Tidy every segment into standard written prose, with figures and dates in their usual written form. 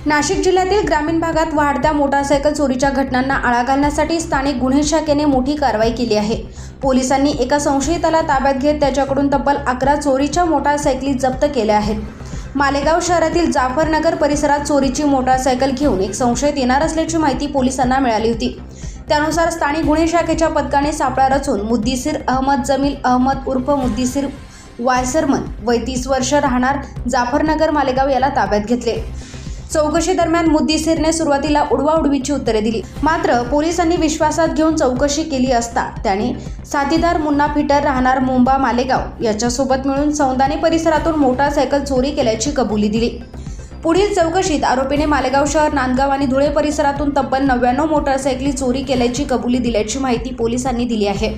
नाशिक जिल्ह्यातील ग्रामीण भागात वाढत्या मोटारसायकल चोरीच्या घटनांना आळा घालण्यासाठी स्थानिक गुन्हे शाखेने मोठी कारवाई केली आहे। पोलिसांनी एका संशयिताला ताब्यात घेत त्याच्याकडून तब्बल 11 चोरीच्या मोटारसायकली जप्त केल्या आहेत। मालेगाव शहरातील जाफरनगर परिसरात चोरीची मोटारसायकल घेऊन एक संशयित येणार असल्याची माहिती पोलिसांना मिळाली होती। त्यानुसार स्थानिक गुन्हे शाखेच्या पथकाने सापळा रचून मुद्दिसीर अहमद जमील अहमद उर्फ मुद्दिसीर वायसरमन वय 30 वर्ष राहणार जाफरनगर मालेगाव याला ताब्यात घेतले। चौकशी दरम्यान मुद्दिसीरने सुरुवातीला उडवाउडवीची उत्तरे दिली, मात्र पोलिसांनी विश्वासात घेऊन चौकशी केली असता त्याने साथीदार मुन्ना फिटर राहणार मुंबा मालेगाव याच्यासोबत मिळून सौंदाणे परिसरातून मोटारसायकल चोरी केल्याची कबुली दिली। पुढील चौकशीत आरोपीने मालेगाव शहर, नांदगाव आणि धुळे परिसरातून तब्बल 99 मोटारसायकली चोरी केल्याची कबुली दिल्याची माहिती पोलिसांनी दिली आहे।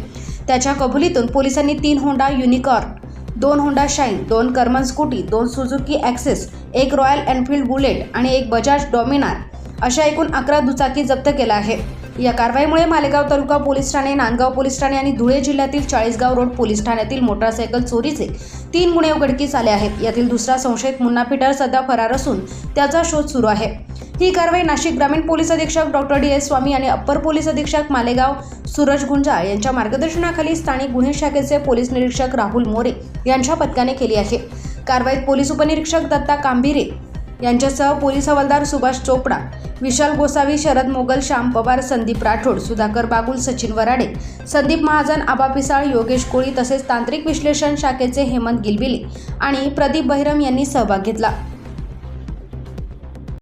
त्याच्या कबुलीतून पोलिसांनी 3 Honda unicorn, 2 Honda shine, 2 Karman scooty, 2 Suzuki access, 1 royal Enfield bullet आणि 1 बजाज डॉमिनार अशा एकूण 11 दुचाकी जप्त केल्या आहे। या कारवाईमुळे मालेगाव तालुका पोलीस ठाणे, नांदगाव पोलीस ठाणे आणि धुळे जिल्ह्यातील चाळीसगाव रोड पोलीस ठाण्यातील मोटारसायकल चोरीचे 3 गुन्हे उघडकीस आले आहेत। यातील दुसरा संशयित मुन्ना फिटर सध्या फरार असून त्याचा शोध सुरू आहे। ही कारवाई नाशिक ग्रामीण पोलीस अधीक्षक डॉ. डी.एस. स्वामी आणि अप्पर पोलीस अधीक्षक मालेगाव सूरज गुंजाळ यांच्या मार्गदर्शनाखाली स्थानिक गुन्हे शाखेचे पोलीस निरीक्षक राहुल मोरे यांच्या पथकाने केली आहे। कारवाईत पोलीस उपनिरीक्षक दत्ता कांभिरे यांच्यासह पोलीस हवालदार सुभाष चोपडा, विशाल गोसावी, शरद मोगल, श्याम पवार, संदीप राठोड, सुधाकर बागुल, सचिन वराडे, संदीप महाजन, आबा पिसाळ, योगेश कोळी तसेच तांत्रिक विश्लेषण शाखेचे हेमंत गिलबिले आणि प्रदीप बहिरम यांनी सहभाग घेतला।